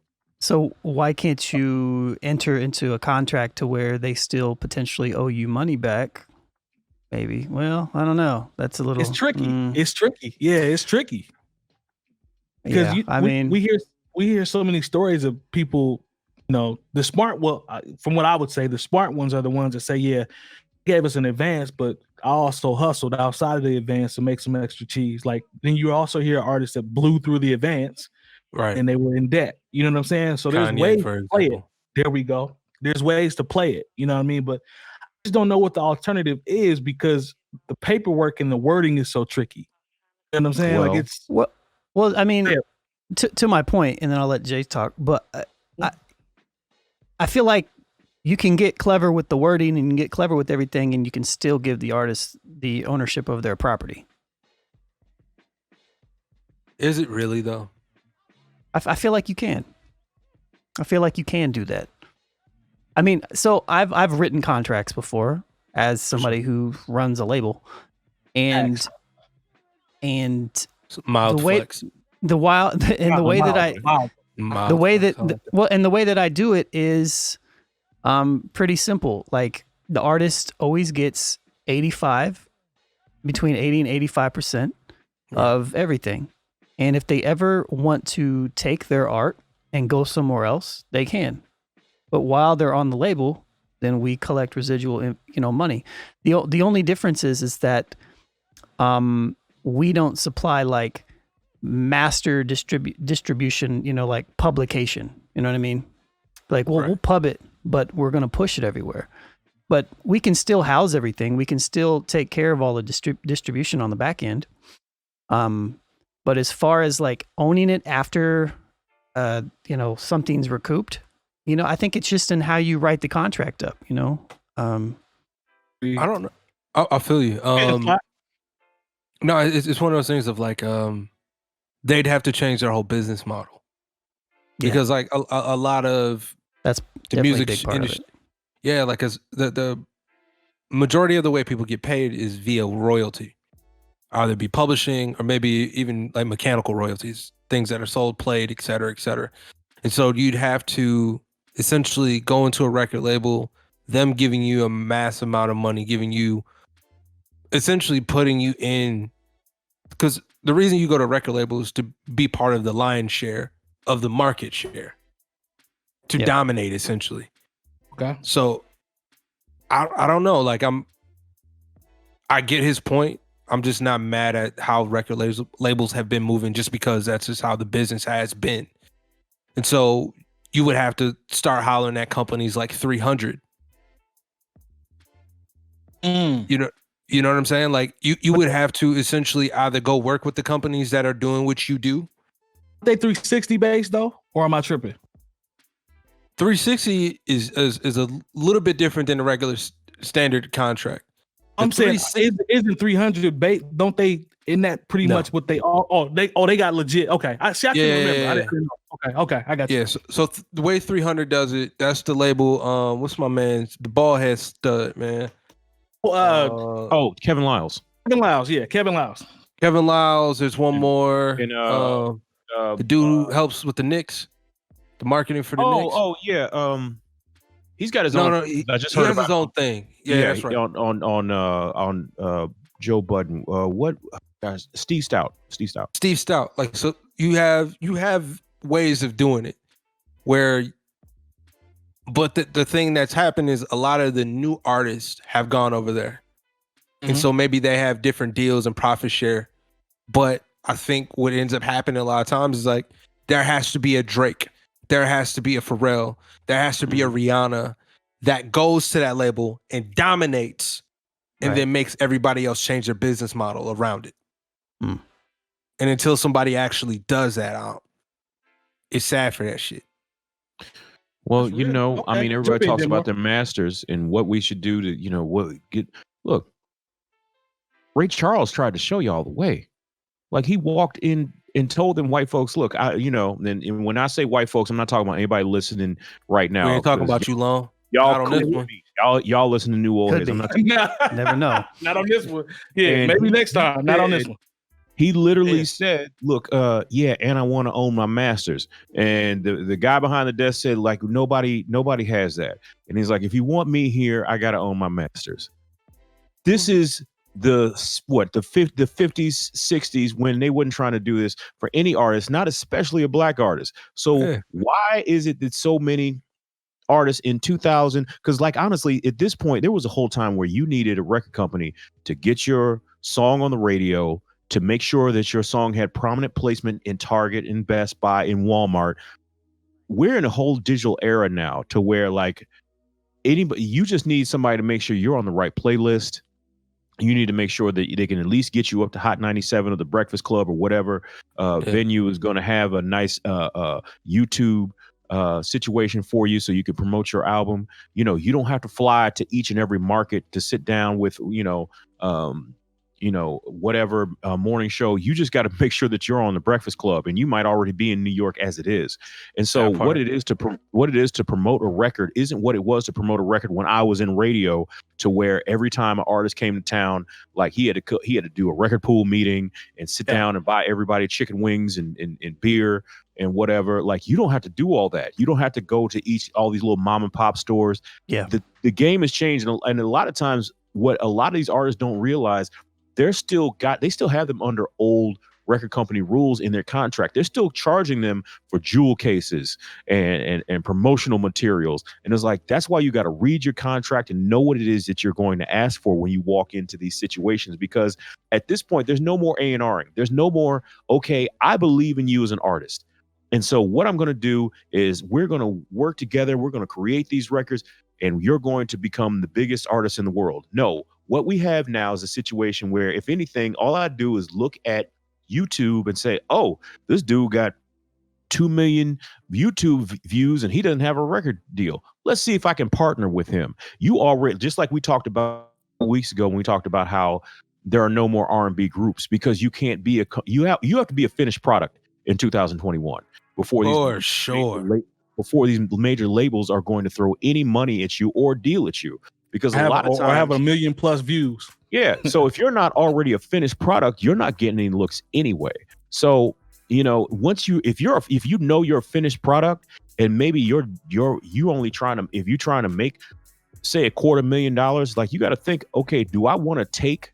So why can't you enter into a contract to where they still potentially owe you money back? Maybe. Well, I don't know. That's a little. It's tricky. It's tricky. Yeah, it's tricky. Because we hear so many stories of people. The smart. Well, from what I would say, the smart ones are the ones that say, "Yeah, gave us an advance, but I also hustled outside of the advance to make some extra cheese." Like, then you also hear artists that blew through the advance, right? And they were in debt. You know what I'm saying? So there's ways to play it. There we go. There's ways to play it. You know what I mean? But I just don't know what the alternative is, because the paperwork and the wording is so tricky. You know what I'm saying? Well, like, it's well. I mean, to my point, and then I'll let Jay talk. But I feel like you can get clever with the wording and you can get clever with everything, and you can still give the artist the ownership of their property. Is it really though? I feel like you can. I feel like you can do that. I mean, so I've written contracts before as somebody who runs a label, and Mild flex. The way that I do it is pretty simple. Like the artist always gets between 80 and 85% of everything. And if they ever want to take their art and go somewhere else, they can. But while they're on the label, then we collect residual, money. The only difference is that we don't supply like master distribution, like publication. You know what I mean? Like we'll pub it, but we're going to push it everywhere. But we can still house everything. We can still take care of all the distribution on the back end. But as far as like owning it after, something's recouped, I think it's just in how you write the contract up, I don't know. I feel you. No, it's one of those things of like, they'd have to change their whole business model because like a lot of that's the music industry. Yeah, like as the majority of the way people get paid is via royalty, either be publishing or maybe even like mechanical royalties, things that are sold, played, et cetera, et cetera. And so you'd have to essentially go into a record label, them giving you a mass amount of money, giving you essentially putting you in, because the reason you go to a record label is to be part of the lion's share of the market share, to dominate essentially. Okay. So I don't know. Like I get his point. I'm just not mad at how record labels have been moving just because that's just how the business has been. And so you would have to start hollering at companies like 300. You know what I'm saying? Like you would have to essentially either go work with the companies that are doing what you do. Are they 360 based though, or am I tripping? 360 is a little bit different than the regular standard contract. I'm saying isn't 300 bait? Don't they? Isn't that pretty much what they are? They got legit. Okay, I can remember. Yeah. I didn't know. Okay, I got you. Yeah, so the way 300 does it, that's the label. What's my man? The bald-head stud, man. Kevin Liles. Kevin Liles, yeah, Kevin Liles. Kevin Liles. There's one more. And the dude who helps with the Knicks, the marketing for the Knicks. Oh yeah. He's got his own. No, I just heard has about his own thing. Yeah, that's right. On Joe Budden. What? Steve Stout. Steve Stout. Like, so you have ways of doing it where, but the thing that's happened is a lot of the new artists have gone over there. And so maybe they have different deals and profit share. But I think what ends up happening a lot of times is like, there has to be a Drake. There has to be a Pharrell. There has to be a Rihanna that goes to that label and dominates and then makes everybody else change their business model around it. And until somebody actually does that, it's sad for that shit. Well, I mean, everybody talks about their masters and what we should do to, look, Ray Charles tried to show y'all the way. Like he walked in and told them white folks, look, and when I say white folks, I'm not talking about anybody listening right now. We ain't talking about you, Long. Y'all listen to new old heads. I'm not never know. Not on this one. Yeah, maybe next time. Not on this one. He literally said, look, and I want to own my masters. And the guy behind the desk said, like, nobody has that. And he's like, if you want me here, I got to own my masters. This is the 50s, 60s, when they weren't trying to do this for any artist, not especially a black artist. So why is it that so many artists in 2000, because like honestly at this point there was a whole time where you needed a record company to get your song on the radio, to make sure that your song had prominent placement in Target, in Best Buy, in Walmart. We're in a whole digital era now to where like you just need somebody to make sure you're on the right playlist. You need to make sure that they can at least get you up to Hot 97 or the Breakfast Club or whatever venue is going to have a nice YouTube situation for you so you can promote your album. You don't have to fly to each and every market to sit down with whatever morning show. You just got to make sure that you're on the Breakfast Club, and you might already be in New York as it is. And so what it is to promote a record isn't what it was to promote a record when I was in radio, to where every time an artist came to town, like he had to do a record pool meeting and sit down and buy everybody chicken wings and beer and whatever. Like, you don't have to do all that. You don't have to go to all these little mom and pop stores. Yeah. The game has changed. And a lot of times what a lot of these artists don't realize, they still have them under old record company rules in their contract. They're still charging them for jewel cases and promotional materials. And it's like, that's why you got to read your contract and know what it is that you're going to ask for when you walk into these situations. Because at this point, there's no more A&Ring. There's no more, okay, I believe in you as an artist. And so what I'm going to do is we're going to work together. We're going to create these records, and you're going to become the biggest artist in the world. No, what we have now is a situation where, if anything, all I do is look at YouTube and say, oh, this dude got 2 million YouTube views and he doesn't have a record deal. Let's see if I can partner with him. You already, just like we talked about weeks ago when we talked about how there are no more R&B groups, because you can't be you have to be a finished product in 2021 before these major labels are going to throw any money at you or deal at you. Because a lot of times I have 1 million plus views. Yeah. So if you're not already a finished product, you're not getting any looks anyway. So, if you know you're a finished product, and maybe you only trying to, if you're trying to make, say, $250,000, like, you got to think, okay, do I want to take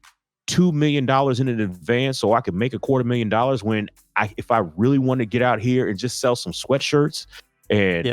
$2 million in advance so I can make $250,000 when if I really want to get out here and just sell some sweatshirts and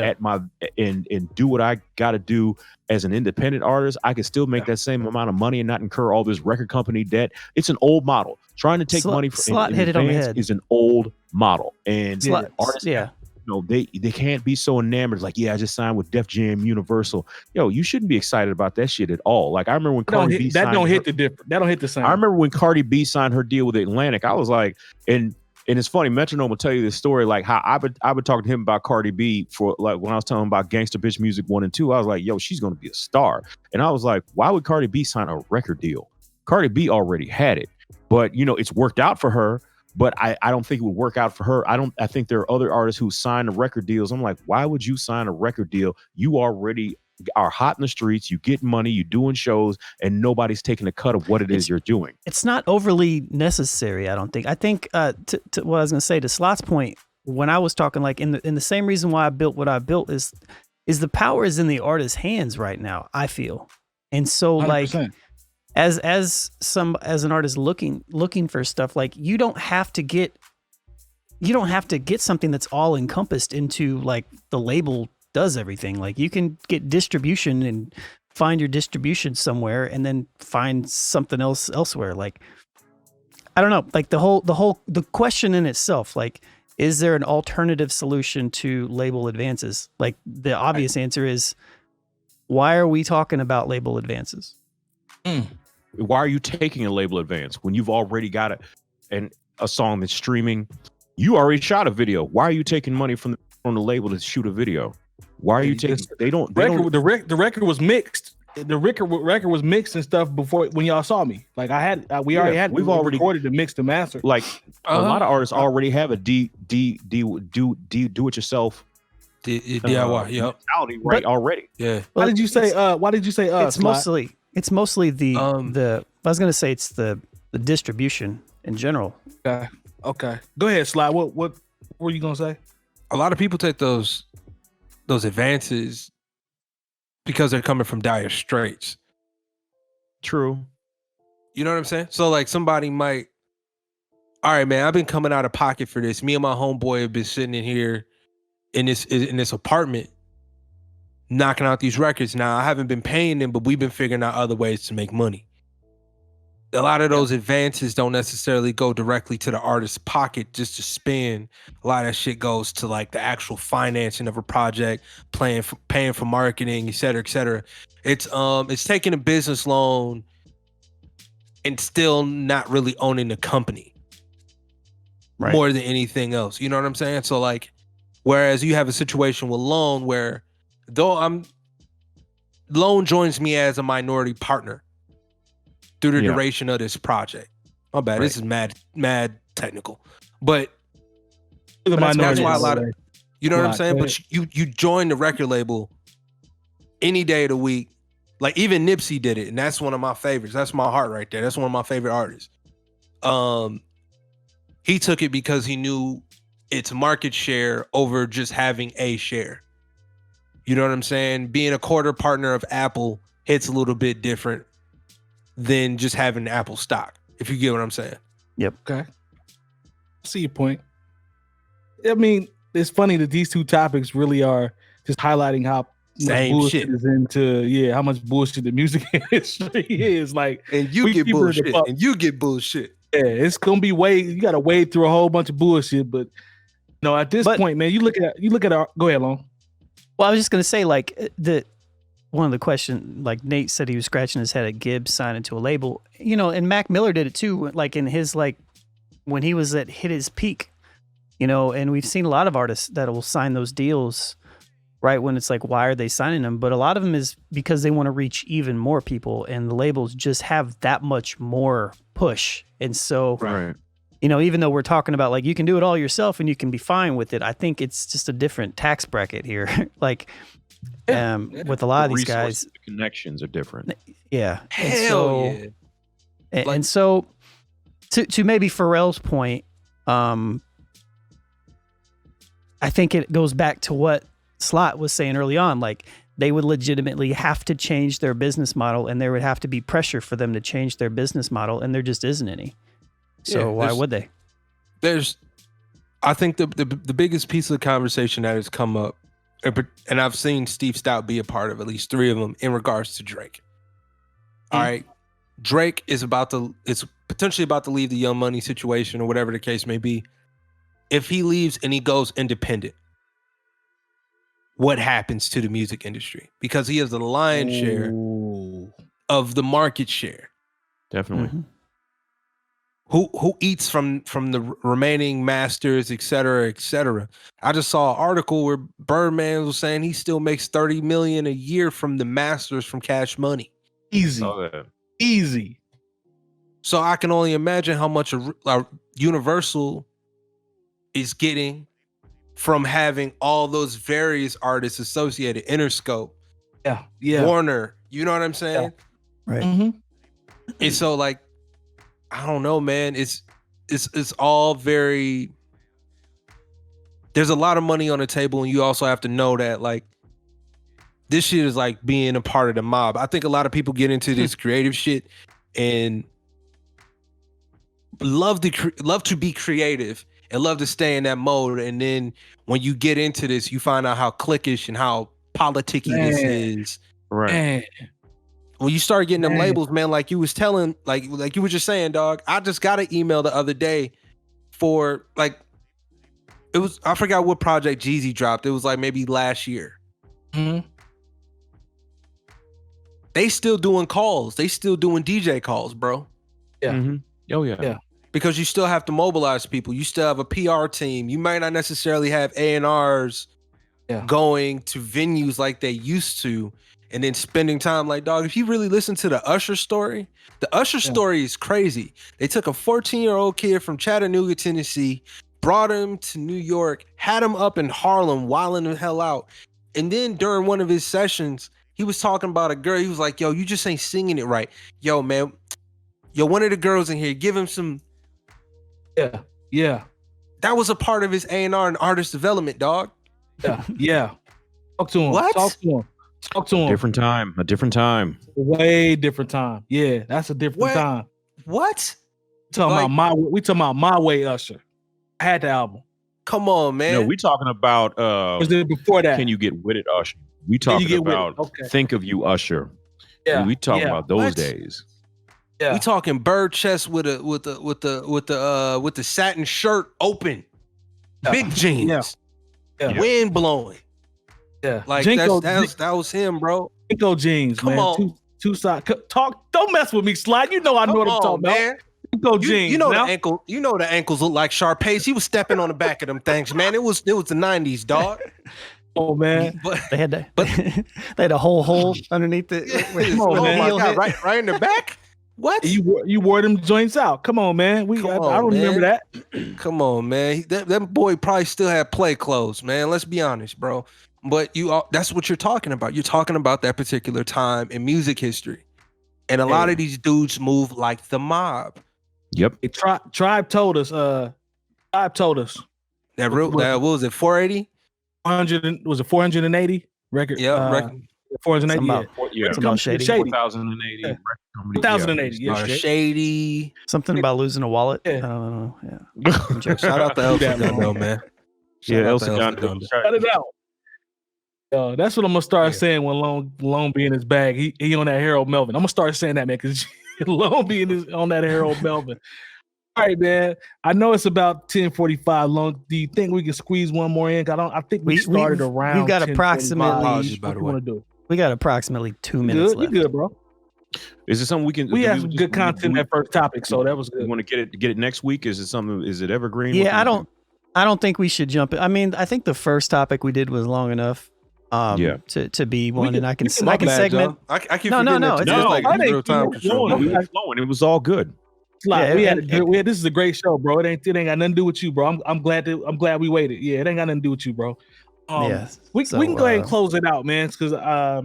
and do what I got to do as an independent artist, I can still make that same amount of money and not incur all this record company debt. It's an old model. Trying to take money from hit it on the head. Is an old model, and artists, they can't be so enamored. Like, I just signed with Def Jam, Universal. You shouldn't be excited about that shit at all. Like, I remember when Cardi B that don't hit the same. I remember when Cardi B signed her deal with Atlantic. I was like, and it's funny, Metronome will tell you this story, like how I would talk to him about Cardi B for, like, when I was telling him about Gangsta Bitch Music 1 and 2, I was like, yo, she's going to be a star. And I was like, why would Cardi B sign a record deal? Cardi B already had it, but it's worked out for her, but I don't think it would work out for her. I think there are other artists who sign the record deals. I'm like, why would you sign a record deal? You already are hot in the streets, you get money, you doing shows, and nobody's taking a cut of what it is you're doing. It's not overly necessary, I don't think. I think to what I was going to say, to Slot's point, when I was talking, like, in the same reason why I built what I built is the power is in the artist's hands right now, I feel. And so 100%. Like, as an artist looking for stuff, like, you don't have to get something that's all encompassed into, like, the label does everything. Like, you can get distribution and find your distribution somewhere and then find something else elsewhere. Like, I don't know, like, the question in itself, like, is there an alternative solution to label advances? Like, the obvious answer is, why are we talking about label advances? Why are you taking a label advance when you've already got a song that's streaming? You already shot a video. Why are you taking money from the label to shoot a video? Why are you taking? The record was mixed. The record was mixed and stuff before, when y'all saw me. Like, we've already recorded the mix to master. Like, a lot of artists already have a do it yourself DIY. Yep. Right already. Yeah. Why did you say? It's mostly the I was gonna say it's the distribution in general. Okay. Go ahead, Sly. What were you gonna say? A lot of people take those advances because they're coming from dire straits. True. You know what I'm saying? So, like, somebody might, all right, man, I've been coming out of pocket for this. Me and my homeboy have been sitting in here in this apartment knocking out these records. Now, I haven't been paying them, but we've been figuring out other ways to make money. A lot of those advances don't necessarily go directly to the artist's pocket just to spend. A lot of that shit goes to, like, the actual financing of a project, paying for marketing, et cetera, et cetera. It's taking a business loan and still not really owning the company, right, more than anything else. You know what I'm saying? So, like, whereas you have a situation with Lone where, Lone joins me as a minority partner through the duration of this project. My bad. Right. This is mad technical. But That's why a lot of, you know what I'm saying? Go But you join the record label any day of the week. Like even Nipsey did it, and that's one of my favorites. That's my heart right there. That's one of my favorite artists. He took it because he knew it's market share over just having a share. You know what I'm saying? Being a quarter partner of Apple hits a little bit different than just having Apple stock, if you get what I'm saying. Yep. Okay. See your point. I mean, it's funny that these two topics really are just highlighting how much bullshit is into, how much bullshit the music industry is. Like, and you get bullshit, and you get bullshit. Yeah, it's gonna be you gotta wade through a whole bunch of bullshit. But no, at this point, man, you look at our. Go ahead, Long. Well, I was just gonna say, like, one of the questions, like Nate said, he was scratching his head at Gibbs signing to a label, and Mac Miller did it too. Like in his when he was hit his peak, and we've seen a lot of artists that will sign those deals right when it's like, why are they signing them? But a lot of them is because they want to reach even more people, and the labels just have that much more push. And so, right. Even though we're talking about like you can do it all yourself and you can be fine with it, I think it's just a different tax bracket here. Like with a lot of these guys, the connections are different. Yeah. Hell yeah. And so to maybe Pharrell's point, I think it goes back to what Slot was saying early on. Like they would legitimately have to change their business model, and there would have to be pressure for them to change their business model, and there just isn't any. So why would they? I think the biggest piece of the conversation that has come up, and I've seen Steve Stout be a part of at least 3 of them in regards to Drake. All right, Drake is potentially about to leave the Young Money situation or whatever the case may be. If he leaves and he goes independent, what happens to the music industry? Because he has the lion's share of the market share. Definitely. Mm-hmm. Who eats from the remaining masters, et cetera, et cetera. I just saw an article where Birdman was saying he still makes $30 million a year from the masters from Cash Money. Easy. Easy. So I can only imagine how much Universal is getting from having all those various artists associated. Interscope. Yeah. Warner. You know what I'm saying? Yeah. Right. Mm-hmm. And so like, I don't know, man. It's all very. There's a lot of money on the table, and you also have to know that like this shit is like being a part of the mob. I think a lot of people get into this creative shit and love to be creative and love to stay in that mode. And then when you get into this, you find out how cliquish and how politicky this is. Right. Man. When you start getting them labels, man, like you was telling, like you were just saying, dog, I just got an email the other day for like, I forgot what project Jeezy dropped. It was like maybe last year. Mm-hmm. They still doing calls. They still doing DJ calls, bro. Yeah. Mm-hmm. Oh yeah. Because you still have to mobilize people. You still have a PR team. You might not necessarily have A&Rs going to venues like they used to. And then spending time like, dog, if you really listen to the Usher story, the Usher story is crazy. They took a 14-year-old kid from Chattanooga, Tennessee, brought him to New York, had him up in Harlem, wilding the hell out. And then during one of his sessions, he was talking about a girl. He was like, yo, you just ain't singing it right. Yo, man. Yo, one of the girls in here, give him some. Yeah. That was a part of his A&R and artist development, dog. Yeah. Talk to him. What? Talk to him. A different time. Way different time. Yeah, that's a different time. What? We talking about My Way Usher. I had the album. Come on, man. No, we talking about was it before that? Can You Get With It, Usher? We talking about Think of You, Usher. Yeah. We talking about those days. Yeah. We talking bird chest with the satin shirt open. Big jeans. Yeah. Wind blowing. Yeah, like that was him, bro. Jinko jeans, Come man. on, two side. Talk. Don't mess with me, Slide. You know I know what I'm talking about. Jinko jeans. You know the ankle. You know the ankles look like Sharpays. He was stepping on the back of them things, man. It was the 90s, dog. Oh man, they had they had a whole hole underneath it. Come on, man. My God, right in the back. What? You wore them joints out. Come on, man. I don't remember that. Come on, man. That boy probably still had play clothes, man. Let's be honest, bro. But that's what you're talking about. You're talking about that particular time in music history. And a lot of these dudes move like the mob. Yep. Tribe told us. Tribe told us. That what was it, 480? 400, was it 480 record? Yeah, record. 480. Yeah. Something Shady. 4,080. Yeah. 4,080. Yeah. Shady. Something about losing a wallet. Yeah. I don't know. Yeah. Shout out to Elton John, though, man. Elton John. Cut it out. That's what I'm gonna start saying when Lone be in his bag. He on that Harold Melvin. I'm gonna start saying that, man, because Lone be on that Harold Melvin. All right, man. I know it's about 10:45 long. Do you think we can squeeze one more in? I think we started around. We've got approximately. What do you want to do? We got approximately 2 minutes left. You good, bro? Is it something we can? We have some good content that first topic, so that was good. You want to get it next week? Is it something? Is it evergreen? Yeah, I don't think we should jump. I mean, I think the first topic we did was long enough. To be one, and I can segment. I keep no. It's like real time control. It was all good. This is a great show, bro. It ain't got nothing to do with you, bro. I'm glad we waited. Yeah, it ain't got nothing to do with you, bro. We can go ahead and close it out, man, because I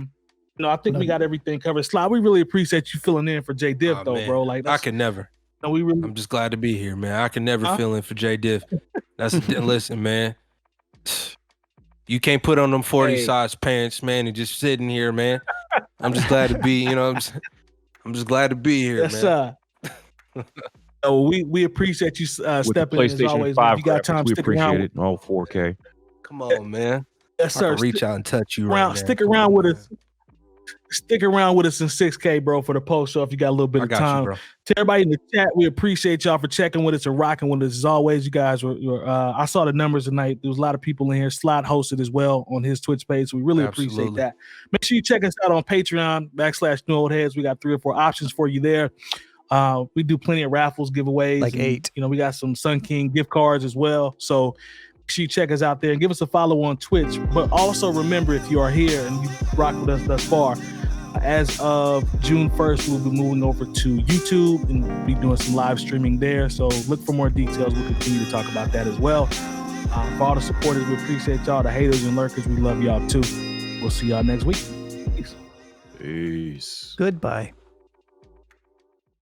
think we got everything covered. Sly, we really appreciate you filling in for Jay Diff, though, man. bro. Like I can never. No, I'm just glad to be here, man. I can never fill in for Jay Diff. Listen, man. You can't put on them 40 size pants, man, and just sitting here, man. I'm just glad to be, I'm just glad to be here, man. So we appreciate you stepping in as always. Man. You got time, we stick appreciate around. it. All 4K. Come on, man. Yes, sir. I can reach out and touch you Stick around with us. Stick around with us in 6K, bro, for the post show if you got a little bit of time. To everybody in the chat, we appreciate y'all for checking with us and rocking with us as always. You guys were I saw the numbers tonight. There was a lot of people in here. Slot hosted as well on his Twitch page. So we really appreciate that. Make sure you check us out on Patreon /NewOldHeads. We got 3 or 4 options for you there. We do plenty of raffles, giveaways. Like 8. We got some Sun King gift cards as well. So make sure you check us out there and give us a follow on Twitch. But also remember, if you are here and you rock with us thus far, as of June 1st, we'll be moving over to YouTube and be doing some live streaming there. So look for more details. We'll continue to talk about that as well. For all the supporters, we appreciate y'all. The haters and lurkers, we love y'all too. We'll see y'all next week. Peace. Peace. Goodbye.